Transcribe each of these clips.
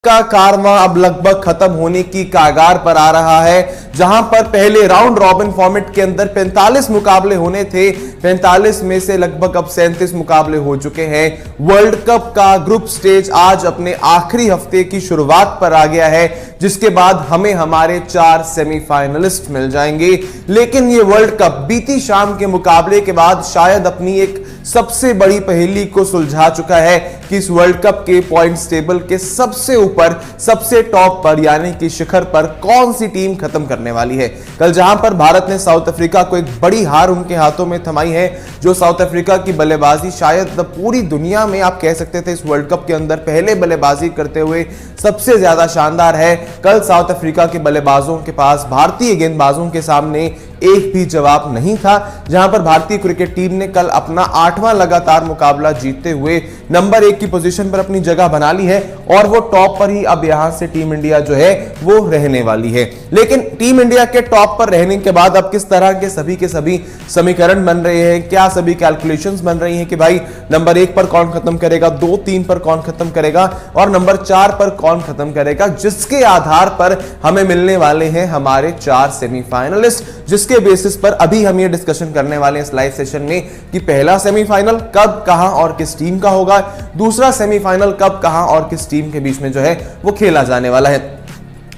का कारवां अब लगभग खत्म होने की कगार पर आ रहा है, जहां पर पहले राउंड रॉबिन फॉर्मेट के अंदर 45 मुकाबले होने थे। 45 में से लगभग अब 37 मुकाबले हो चुके हैं। वर्ल्ड कप का ग्रुप स्टेज आज अपने आखिरी हफ्ते की शुरुआत पर आ गया है, जिसके बाद हमें हमारे 4 सेमीफाइनलिस्ट मिल जाएंगे। लेकिन ये वर्ल्ड कप बीती शाम के मुकाबले के बाद शायद अपनी एक सबसे बड़ी पहेली को सुलझा चुका है कि इस वर्ल्ड कप के पॉइंट्स टेबल के सबसे ऊपर, सबसे टॉप पर यानी कि शिखर पर कौन सी टीम खत्म करने वाली है। कल जहां पर भारत ने साउथ अफ्रीका को एक बड़ी हार उनके हाथों में थमाई है, जो साउथ अफ्रीका की बल्लेबाजी शायद पूरी दुनिया में आप कह सकते थे इस वर्ल्ड कप के अंदर पहले बल्लेबाजी करते हुए सबसे ज्यादा शानदार है। कल साउथ अफ्रीका के बल्लेबाजों के पास भारतीय गेंदबाजों के सामने एक भी जवाब नहीं था, जहां पर भारतीय क्रिकेट टीम ने कल अपना 8वां लगातार मुकाबला जीतते हुए नंबर 1 की पोजीशन पर अपनी जगह बना ली है और वो टॉप पर ही अब यहां से टीम इंडिया जो है वो रहने वाली है। लेकिन टीम इंडिया के टॉप पर रहने के बाद अब किस तरह के सभी समीकरण बन रहे हैं, क्या सभी कैलकुलेशंस बन रही हैं कि भाई नंबर 1 पर कौन खत्म करेगा, 2, 3 पर कौन खत्म करेगा और नंबर 4 पर कौन खत्म करेगा, जिसके आधार पर हमें मिलने वाले हैं हमारे 4 सेमीफाइनलिस्ट, जिसके बेसिस पर अभी हम ये डिस्कशन करने वाले हैं इस लाइव सेशन में कि पहला सेमीफाइनल कब, कहां और किस टीम का होगा, दूसरा सेमीफाइनल कब, कहां और किस टीम के बीच में जो है वो खेला जाने वाला है।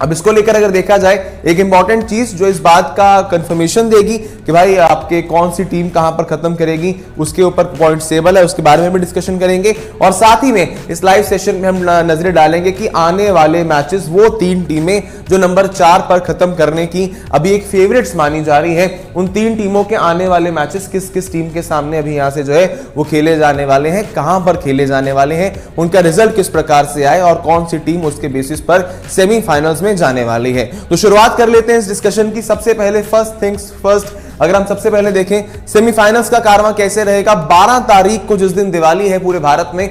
अब इसको लेकर अगर देखा जाए, एक इंपॉर्टेंट चीज जो इस बात का कंफर्मेशन देगी कि भाई आपके कौन सी टीम कहां पर खत्म करेगी, उसके ऊपर पॉइंट टेबल है, उसके बारे में भी डिस्कशन करेंगे और साथ ही में इस लाइव सेशन में हम नजरें डालेंगे कि आने वाले मैचेस वो 3 टीमें जो नंबर 4 पर खत्म करने की अभी एक फेवरेट्स मानी जा रही है, उन 3 टीमों के आने वाले मैचेस किस किस टीम के सामने अभी यहां से जो है वो खेले जाने वाले हैं, कहां पर खेले जाने वाले हैं, उनका रिजल्ट किस प्रकार से आए और कौन सी टीम उसके बेसिस पर सेमीफाइनल्स में जाने वाली है। तो शुरुआत कर लेते हैं इस डिस्कशन की। सबसे पहले फर्स्ट थिंग्स फर्स्ट, अगर हम सबसे पहले देखें सेमीफाइनल्स का कारवां कैसे रहेगा। 12 तारीख को जिस दिन दिवाली है पूरे भारत में,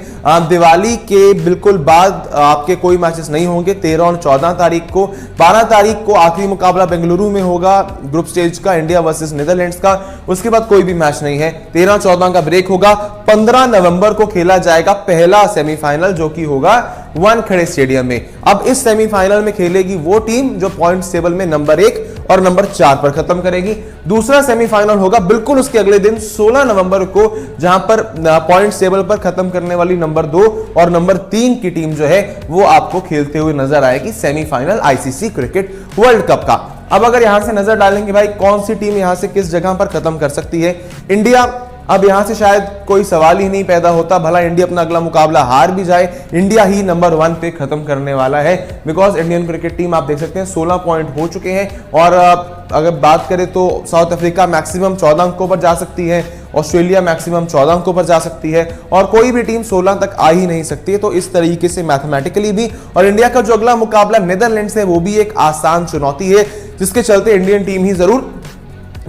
दिवाली के बिल्कुल बाद आपके कोई मैचेस नहीं होंगे। 13 और 14 तारीख को, 12 तारीख को आखिरी मुकाबला बेंगलुरु में होगा ग्रुप स्टेज का, इंडिया वर्सेस नीदरलैंड्स का। उसके बाद कोई भी मैच नहीं है। 13-14 का ब्रेक होगा। 15 नवंबर को खेला जाएगा पहला सेमीफाइनल, जो कि होगा वानखेड़े स्टेडियम में। अब इस सेमीफाइनल में खेलेगी वो टीम जो पॉइंट्स टेबल में नंबर 1 और नंबर 4 पर खत्म करेगी। दूसरा सेमीफाइनल होगा बिल्कुल उसके अगले दिन 16 नवंबर को, जहां पर पॉइंट्स टेबल पर खत्म करने वाली नंबर 2 और नंबर 3 की टीम जो है वो आपको खेलते हुए नजर आएगी semifinal ICC cricket world cup का। अब अगर यहां से नजर डालेंगे भाई कौन सी टीम यहां से किस जगह पर खत्म कर सकती है, इंडिया, अब यहां से शायद कोई सवाल ही नहीं पैदा होता। भला इंडिया अपना अगला मुकाबला हार भी जाए, इंडिया ही नंबर 1 पे खत्म करने वाला है, बिकॉज इंडियन क्रिकेट टीम आप देख सकते हैं 16 पॉइंट हो चुके हैं। और अगर बात करें तो साउथ अफ्रीका मैक्सिमम 14 अंकों पर जा सकती है, ऑस्ट्रेलिया मैक्सिमम 14 अंकों पर जा सकती है और कोई भी टीम 16 तक आ ही नहीं सकती है। तो इस तरीके से मैथमेटिकली भी, और इंडिया का जो अगला मुकाबला नीदरलैंड्स है वो भी एक आसान चुनौती है, जिसके चलते इंडियन टीम ही जरूर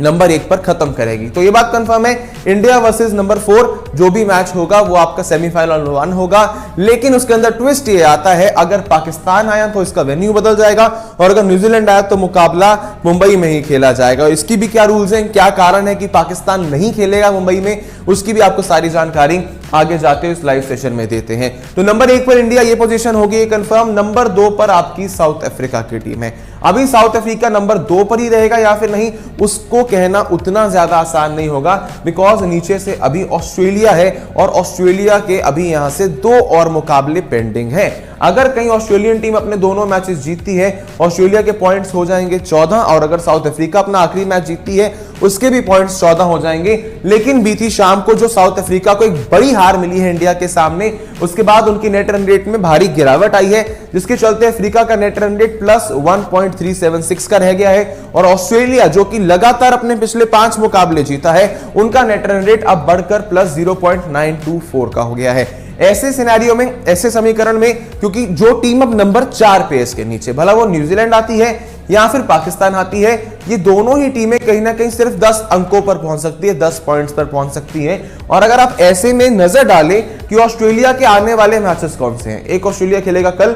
नंबर 1 पर खत्म करेगी। तो ये बात कंफर्म है, इंडिया वर्सेस नंबर 4 जो भी मैच होगा वो आपका सेमीफाइनल 1 होगा। लेकिन उसके अंदर ट्विस्ट ये आता है, अगर पाकिस्तान आया तो इसका वेन्यू बदल जाएगा और अगर न्यूजीलैंड आया तो मुकाबला मुंबई में ही खेला जाएगा। इसकी भी क्या रूल्स हैं, क्या कारण है कि पाकिस्तान नहीं खेलेगा मुंबई में, उसकी भी आपको सारी जानकारी आगे जाते हुए इस लाइव सेशन में देते हैं। तो नंबर 1 पर इंडिया, ये पोजीशन होगी कंफर्म। नंबर 2 पर आपकी साउथ अफ्रीका की टीम है। अभी साउथ अफ्रीका नंबर 2 पर ही रहेगा या फिर नहीं, उसको कहना उतना ज्यादा आसान नहीं होगा, बिकॉज नीचे से अभी ऑस्ट्रेलिया है और ऑस्ट्रेलिया के अभी यहां से 2 और मुकाबले पेंडिंग है। अगर कहीं ऑस्ट्रेलियन टीम अपने दोनों मैचेस जीतती है, ऑस्ट्रेलिया के पॉइंट्स हो जाएंगे 14 और अगर साउथ अफ्रीका अपना आखिरी मैच जीतती है उसके भी पॉइंट्स 14 हो जाएंगे। लेकिन बीती शाम को जो साउथ अफ्रीका को एक बड़ी हार मिली है इंडिया के सामने, उसके बाद उनकी नेट रन रेट में भारी गिरावट आई है, जिसके चलते अफ्रीका का नेट रन रेट प्लस 1.376 का रह गया है और ऑस्ट्रेलिया जो कि लगातार अपने पिछले 5 मुकाबले जीता है, उनका नेट रन रेट अब बढ़कर प्लस 0.924 का हो गया है। ऐसे सिनेरियो में, ऐसे समीकरण में, क्योंकि जो टीम अब नंबर 4 पे इसके नीचे, भला वो न्यूजीलैंड आती है या फिर पाकिस्तान आती है, ये दोनों ही टीमें कहीं ना कहीं सिर्फ 10 अंकों पर पहुंच सकती है, 10 पॉइंट्स पर पहुंच सकती है। और अगर आप ऐसे में नजर डालें कि ऑस्ट्रेलिया के आने वाले मैचेस कौन से हैं, एक ऑस्ट्रेलिया खेलेगा कल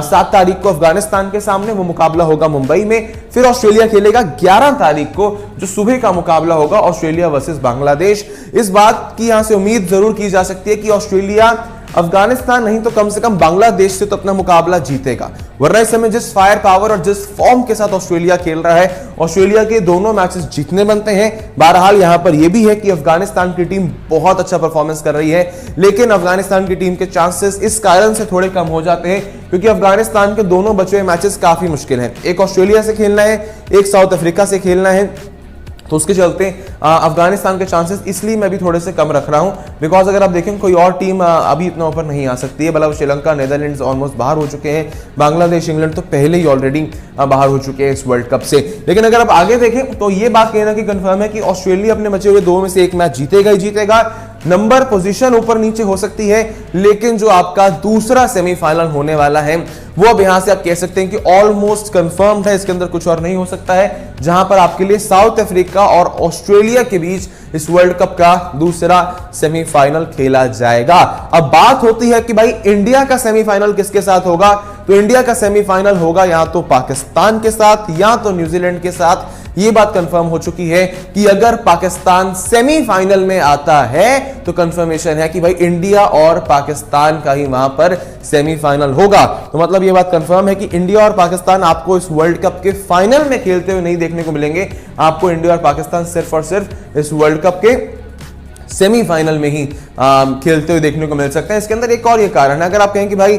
7 तारीख को अफगानिस्तान के सामने, वो मुकाबला होगा मुंबई में। फिर ऑस्ट्रेलिया खेलेगा 11 तारीख को, जो सुबह का मुकाबला होगा ऑस्ट्रेलिया वर्सेस बांग्लादेश। इस बात की यहां से उम्मीद जरूर की जा सकती है कि ऑस्ट्रेलिया अफगानिस्तान नहीं तो कम से कम बांग्लादेश से तो अपना मुकाबला जीतेगा, वरना इस समय जिस फायर पावर और जिस फॉर्म के साथ ऑस्ट्रेलिया खेल रहा है, ऑस्ट्रेलिया के दोनों मैचेस जीतने बनते हैं। बहरहाल यहां पर यह भी है कि अफगानिस्तान की टीम बहुत अच्छा परफॉर्मेंस कर रही है, लेकिन अफगानिस्तान की टीम के चांसेस इस कारण से थोड़े कम हो जाते हैं क्योंकि अफगानिस्तान के दोनों बचे हुए मैचेस काफी मुश्किल हैं। एक ऑस्ट्रेलिया से खेलना है, एक साउथ अफ्रीका से खेलना है, तो उसके चलते अफगानिस्तान के चांसेस इसलिए मैं भी थोड़े से कम रख रहा हूं, बिकॉज अगर आप देखें कोई और टीम अभी इतना ऊपर नहीं आ सकती है। मतलब श्रीलंका, नेदरलैंड्स ऑलमोस्ट बाहर हो चुके हैं, बांग्लादेश, इंग्लैंड तो पहले ही ऑलरेडी बाहर हो चुके हैं इस वर्ल्ड कप से। लेकिन अगर आप आगे देखें तो ये बात कहना कि कंफर्म है कि ऑस्ट्रेलिया अपने बचे हुए 2 में से 1 मैच जीतेगा ही जीतेगा। नंबर पोजीशन ऊपर नीचे हो सकती है, लेकिन जो आपका दूसरा सेमीफाइनल होने वाला है वो अब यहां से आप कह सकते हैं कि ऑलमोस्ट कंफर्म्ड है, इसके अंदर कुछ और नहीं हो सकता है, जहां पर आपके लिए साउथ अफ्रीका और ऑस्ट्रेलिया के बीच इस वर्ल्ड कप का दूसरा सेमीफाइनल खेला जाएगा। अब बात होती है कि भाई इंडिया का सेमीफाइनल किसके साथ होगा, तो इंडिया का सेमीफाइनल होगा या तो पाकिस्तान के साथ या तो न्यूजीलैंड के साथ। यह बात कंफर्म हो चुकी है कि अगर पाकिस्तान सेमीफाइनल में आता है तो कंफर्मेशन है कि भाई इंडिया और पाकिस्तान का ही वहां पर सेमीफाइनल होगा। तो मतलब यह बात कंफर्म है कि इंडिया और पाकिस्तान आपको इस वर्ल्ड कप के फाइनल में खेलते हुए नहीं देखने को मिलेंगे, आपको इंडिया और पाकिस्तान सिर्फ और सिर्फ इस वर्ल्ड कप के सेमीफाइनल में ही खेलते हुए देखने को मिल सकते हैं। इसके अंदर एक और ये कारण है, अगर आप कहें कि भाई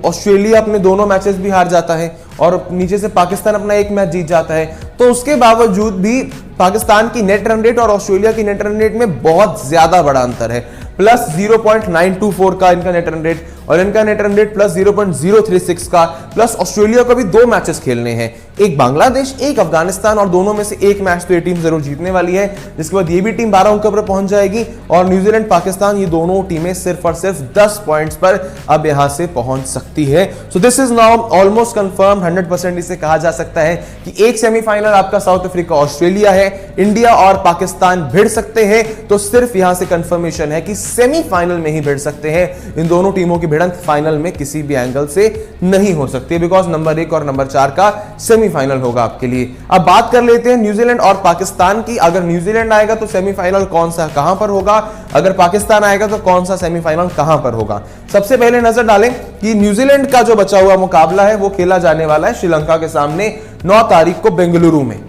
ऑस्ट्रेलिया अपने दोनों मैचेस भी हार जाता है और नीचे से पाकिस्तान अपना एक मैच जीत जाता है, तो उसके बावजूद भी पाकिस्तान की नेट रन रेट और ऑस्ट्रेलिया की नेट रन रेट में बहुत ज्यादा बड़ा अंतर है। प्लस 0.924 का इनका नेट रन रेट और इनका नेट रन रेट प्लस 0.036 का। प्लस ऑस्ट्रेलिया को भी 2 मैचेस खेलने हैं, एक बांग्लादेश एक अफगानिस्तान, और दोनों में से एक मैच तो ये टीम जरूर जीतने वाली है, जिसके बाद ये भी टीम 12 अंकों पर पहुंच जाएगी और न्यूजीलैंड पाकिस्तान ये दोनों टीमें सिर्फ और सिर्फ 10 पॉइंट्स पर अब यहां से पहुंच सकती है। So this is now almost confirm, 100% इसे कहा जा सकता है कि एक सेमीफाइनल आपका साउथ अफ्रीका ऑस्ट्रेलिया है, इंडिया और पाकिस्तान भिड़ सकते हैं, तो सिर्फ यहां से कंफर्मेशन है कि सेमीफाइनल में ही भिड़ सकते हैं। इन दोनों टीमों की भिड़ंत फाइनल में किसी भी एंगल से नहीं हो सकती है, बिकॉज नंबर 1 और नंबर 4 का सेमीफाइनल होगा आपके लिए। अब बात कर लेते हैं न्यूजीलैंड और पाकिस्तान की। अगर न्यूजीलैंड आएगा तो सेमीफाइनल कौन सा कहां पर होगा, अगर पाकिस्तान आएगा तो कौन सा सेमीफाइनल कहां पर होगा। सबसे पहले नजर डालें कि न्यूजीलैंड का जो बचा हुआ मुकाबला है वो खेला जाने वाला है श्रीलंका के सामने 9 तारीख को बेंगलुरु में।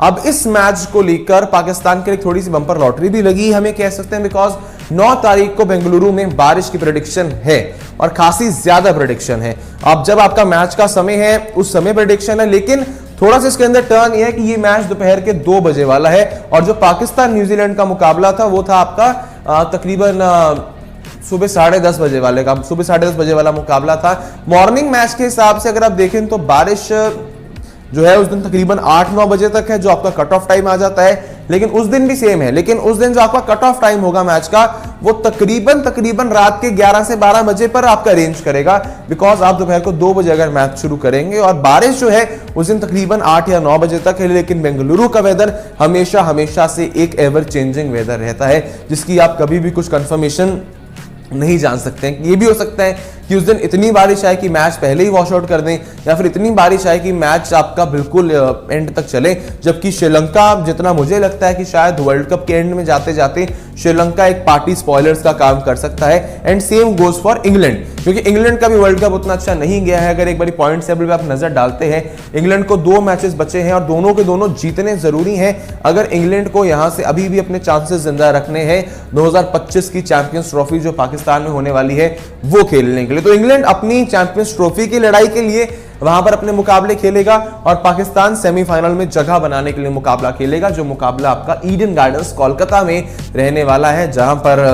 अब इस मैच को लेकर पाकिस्तान के लिए थोड़ी सी बंपर लॉटरी भी लगी, हमें कह सकते हैं, बिकॉज 9 तारीख को बेंगलुरु में बारिश की प्रेडिक्शन है और खासी ज्यादा प्रेडिक्शन है। अब जब आपका मैच का समय है उस समय प्रेडिक्शन है, लेकिन थोड़ा सा इसके अंदर टर्न यह है कि ये मैच दोपहर के 2 बजे वाला है और जो पाकिस्तान न्यूजीलैंड का मुकाबला था वो था आपका तकरीबन सुबह 10:30 बजे वाले का, सुबह 10:30 बजे वाला मुकाबला था। मॉर्निंग मैच के हिसाब से अगर आप देखें तो बारिश जो है उस दिन तकरीबन 8-9 बजे तक है जो आपका कट ऑफ टाइम आ जाता है, लेकिन उस दिन भी सेम है, लेकिन उस दिन जो आपका कट ऑफ टाइम होगा मैच का वो तकरीबन रात के 11 से 12 बजे पर आपका रेंज करेगा, बिकॉज आप दोपहर को 2 बजे अगर मैच शुरू करेंगे और बारिश जो है उस दिन तकरीबन 8 या 9 बजे तक है। लेकिन बेंगलुरु का वेदर हमेशा से एक एवर चेंजिंग वेदर रहता है, जिसकी आप कभी भी कुछ कंफर्मेशन नहीं जान सकते हैं। ये भी हो सकता है कि उस दिन इतनी बारिश आए कि मैच पहले ही वॉश आउट कर दें, या फिर इतनी बारिश आए कि मैच आपका बिल्कुल एंड तक चले, जबकि श्रीलंका, जितना मुझे लगता है कि शायद वर्ल्ड कप के एंड में जाते जाते श्रीलंका एक पार्टी स्पॉयलर्स का काम कर सकता है। And same goes for England, क्योंकि इंग्लैंड का भी वर्ल्ड कप उतना अच्छा नहीं गया है। अगर एक बार पॉइंट टेबल पे आप नजर डालते हैं, इंग्लैंड को 2 मैचेस बचे हैं और दोनों के दोनों जीतने जरूरी हैं अगर इंग्लैंड को यहां से अभी भी अपने चांसेस जिंदा रखने हैं 2025 की चैंपियंस ट्रॉफी जो पाकिस्तान में होने वाली है वो खेलने के लिए। तो इंग्लैंड अपनी चैंपियंस ट्रॉफी की लड़ाई के लिए वहां पर अपने मुकाबले खेलेगा और पाकिस्तान सेमीफाइनल में जगह बनाने के लिए मुकाबला खेलेगा, जो मुकाबला आपका ईडन गार्डन्स कोलकाता में रहने वाला है, जहां पर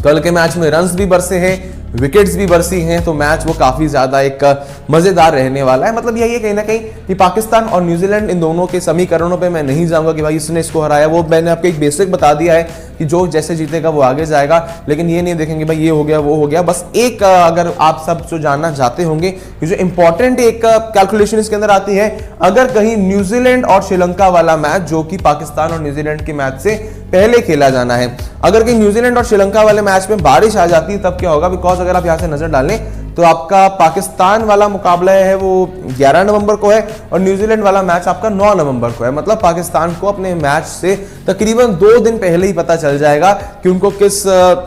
कल के मैच में रन्स भी बरसे हैं, विकेट्स भी बरसी हैं, तो मैच वो काफी ज्यादा एक मजेदार रहने वाला है। मतलब यही है कहीं ना कहीं कि पाकिस्तान और न्यूजीलैंड इन दोनों के समीकरणों पे मैं नहीं जाऊंगा कि भाई इसने इसको हराया, वो मैंने आपको एक बेसिक बता दिया है कि जो जैसे जीतेगा वो आगे जाएगा, लेकिन ये नहीं देखेंगे भाई ये हो गया वो हो गया। बस एक अगर आप सब जो जानना चाहते होंगे कि जो इंपॉर्टेंट एक कैलकुलेशन इसके अंदर आती है, अगर कहीं न्यूजीलैंड और श्रीलंका वाला मैच जो कि पाकिस्तान और न्यूजीलैंड के मैच से पहले खेला जाना है, अगर कहीं न्यूजीलैंड और श्रीलंका वाले मैच में बारिश आ जाती है तब क्या होगा, बिकॉज अगर आप यहां से नजर डालें तो आपका पाकिस्तान वाला मुकाबला है वो 11 नवंबर को है और न्यूजीलैंड वाला मैच आपका 9 नवंबर को है। मतलब पाकिस्तान को अपने मैच से तकरीबन 2 दिन पहले ही पता चल जाएगा कि उनको किस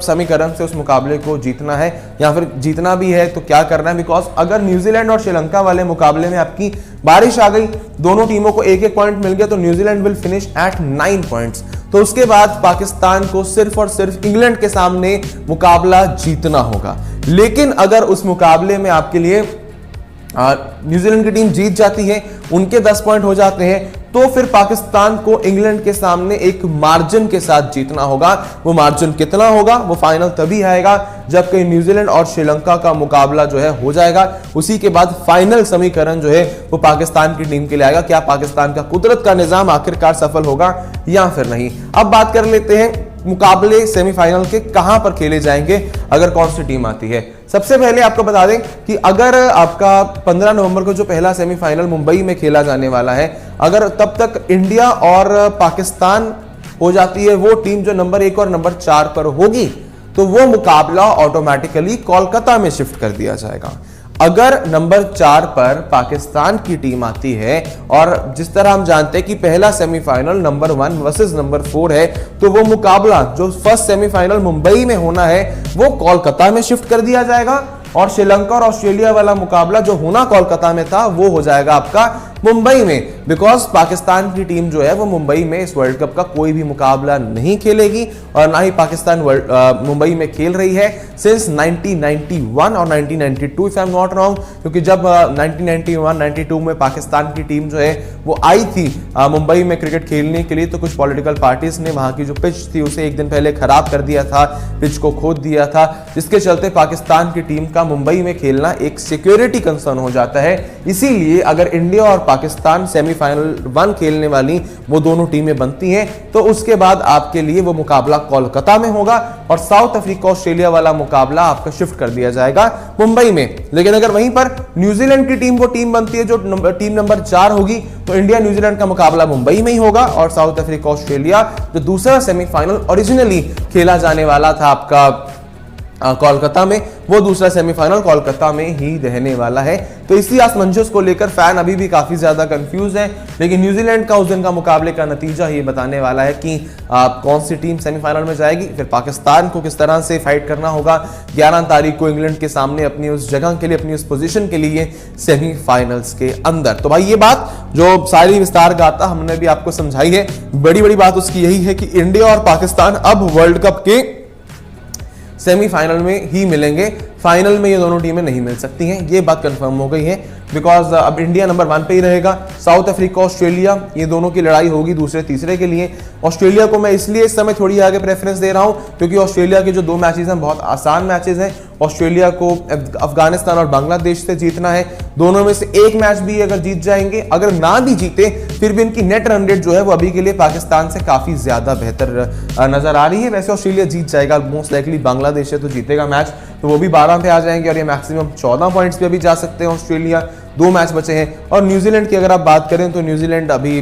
समीकरण से उस मुकाबले को जीतना है, या फिर जीतना भी है तो क्या करना है। बिकॉज अगर न्यूजीलैंड और श्रीलंका वाले मुकाबले में आपकी बारिश आ गई, दोनों टीमों को एक एक पॉइंट मिल गया, तो New Zealand will finish at 9 points. तो उसके बाद पाकिस्तान को सिर्फ और सिर्फ इंग्लैंड के सामने मुकाबला जीतना होगा। लेकिन अगर उस मुकाबले में आपके लिए न्यूजीलैंड की टीम जीत जाती है, उनके 10 पॉइंट हो जाते हैं, तो फिर पाकिस्तान को इंग्लैंड के सामने एक मार्जिन के साथ जीतना होगा। वो मार्जिन कितना होगा वो फाइनल तभी आएगा जब कहीं न्यूजीलैंड और श्रीलंका का मुकाबला जो है हो जाएगा। उसी के बाद फाइनल समीकरण जो है वो पाकिस्तान की टीम के लिए आएगा। क्या पाकिस्तान का कुदरत का निजाम आखिरकार सफल होगा या फिर नहीं। अब बात कर लेते हैं मुकाबले सेमीफाइनल के कहां पर खेले जाएंगे, अगर कौन सी टीम आती है। सबसे पहले आपको बता दें कि अगर आपका 15 नवंबर को जो पहला सेमीफाइनल मुंबई में खेला जाने वाला है, अगर तब तक इंडिया और पाकिस्तान हो जाती है वो टीम जो नंबर 1 और नंबर 4 पर होगी, तो वो मुकाबला ऑटोमेटिकली कोलकाता में शिफ्ट कर दिया जाएगा। अगर नंबर 4 पर पाकिस्तान की टीम आती है, और जिस तरह हम जानते हैं कि पहला सेमीफाइनल नंबर 1 वर्सेस नंबर 4 है, तो वो मुकाबला जो फर्स्ट सेमीफाइनल मुंबई में होना है वो कोलकाता में शिफ्ट कर दिया जाएगा, और श्रीलंका और ऑस्ट्रेलिया वाला मुकाबला जो होना कोलकाता में था वो हो जाएगा आपका मुंबई में। बिकॉज पाकिस्तान की टीम जो है वो मुंबई में इस वर्ल्ड कप का कोई भी मुकाबला नहीं खेलेगी, और ना ही पाकिस्तान मुंबई में खेल रही है सिंस 1991 और 1992 if I am not wrong. क्योंकि जब 1991-92 में पाकिस्तान की टीम जो है वो आई थी मुंबई में क्रिकेट खेलने के लिए, तो कुछ पॉलिटिकल पार्टीज ने वहां की जो पिच थी उसे एक दिन पहले खराब कर दिया था, पिच को खोद दिया था, जिसके चलते पाकिस्तान की टीम का मुंबई में खेलना एक सिक्योरिटी कंसर्न हो जाता है। इसीलिए अगर इंडिया और पाकिस्तान सेमीफाइनल 1 खेलने वाली वो दोनों टीमें बनती हैं, तो उसके बाद आपके लिए वो मुकाबला कोलकाता में होगा, और साउथ अफ्रीका ऑस्ट्रेलिया वाला मुकाबला आपका शिफ्ट कर दिया जाएगा मुंबई में। लेकिन अगर वहीं पर न्यूजीलैंड की टीम वो टीम बनती है जो टीम नंबर 4 होगी, तो इंडिया न्यूजीलैंड का मुकाबला मुंबई में ही होगा, और साउथ अफ्रीका ऑस्ट्रेलिया जो दूसरा सेमीफाइनल ओरिजिनली खेला जाने वाला था आपका कोलकाता में, वो दूसरा सेमीफाइनल कोलकाता में ही रहने वाला है। तो इसी असमंजस को लेकर फैन अभी भी काफी ज्यादा कंफ्यूज है। लेकिन न्यूजीलैंड का उस दिन का मुकाबले का नतीजा ये बताने वाला है कि कौन सी टीम सेमीफाइनल में जाएगी, फिर पाकिस्तान को किस तरह से फाइट करना होगा 11 तारीख को इंग्लैंड के सामने अपनी उस जगह के लिए, अपनी उस पोजीशन के लिए सेमीफाइनल्स के अंदर। तो भाई ये बात जो सारी विस्तार गाथा हमने भी आपको समझाई है, बड़ी बात उसकी यही है कि इंडिया और पाकिस्तान अब वर्ल्ड कप के सेमीफाइनल में ही मिलेंगे, फाइनल में ये दोनों टीमें नहीं मिल सकती हैं। ये बात कंफर्म हो गई है। बिकॉज अब इंडिया नंबर 1 पे ही रहेगा, साउथ अफ्रीका ऑस्ट्रेलिया ये दोनों की लड़ाई होगी दूसरे तीसरे के लिए। ऑस्ट्रेलिया को मैं इसलिए इस समय थोड़ी आगे प्रेफरेंस दे रहा हूं क्योंकि ऑस्ट्रेलिया के जो 2 मैचेस हैं बहुत आसान मैचेस हैं। ऑस्ट्रेलिया को अफगानिस्तान और बांग्लादेश से जीतना है, दोनों में से एक मैच भी अगर जीत जाएंगे, अगर ना भी जीते फिर भी इनकी नेट रन रेट जो है वो अभी के लिए पाकिस्तान से काफी ज्यादा बेहतर नजर आ रही है। वैसे ऑस्ट्रेलिया जीत जाएगा मोस्ट लाइकली, बांग्लादेश है तो जीतेगा मैच, तो वो भी 12 पे आ जाएंगे और ये मैक्सिमम 14 पॉइंट्स पे भी जा सकते हैं ऑस्ट्रेलिया। 2 मैच बचे हैं। और न्यूजीलैंड की अगर आप बात करें तो न्यूजीलैंड अभी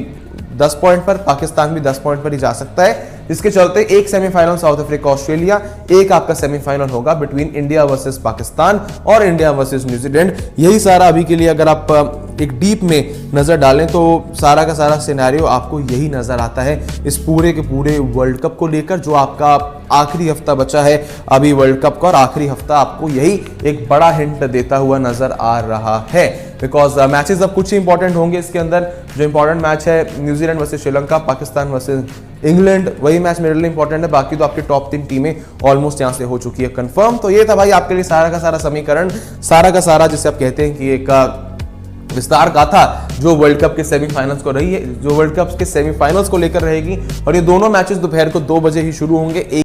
10 पॉइंट पर, पाकिस्तान भी 10 पॉइंट पर ही जा सकता है, जिसके चलते एक सेमीफाइनल साउथ अफ्रीका ऑस्ट्रेलिया, एक आपका सेमीफाइनल होगा बिटवीन इंडिया वर्सेस पाकिस्तान और इंडिया वर्सेस न्यूजीलैंड। यही सारा अभी के लिए अगर आप एक डीप में नजर डालें तो सारा का सारा सिनेरियो आपको यही नजर आता है इस पूरे के पूरे वर्ल्ड कप को लेकर। जो आपका आखिरी हफ्ता बचा है अभी वर्ल्ड कप का, और आखिरी हफ्ता आपको यही एक बड़ा हिंट देता हुआ नजर आ रहा है। बिकॉज मैचेस अब कुछ इंपॉर्टेंट होंगे इसके अंदर। जो इंपॉर्टेंट मैच है New Zealand versus Sri Lanka, Pakistan versus England, वही मैच मेरे लिए इंपॉर्टेंट है। बाकी तो आपकी टॉप 3 टीमें ऑलमोस्ट यहां से हो चुकी है कंफर्म। तो ये था भाई आपके लिए सारा का सारा समीकरण, सारा का सारा जिसे आप कहते हैं कि एक विस्तार गाथा जो वर्ल्ड कप के सेमीफाइनल्स को रही है, जो वर्ल्ड कप के सेमीफाइनल्स को लेकर रहेगी। और ये दोनों मैचेस दोपहर को 2 बजे ही शुरू होंगे।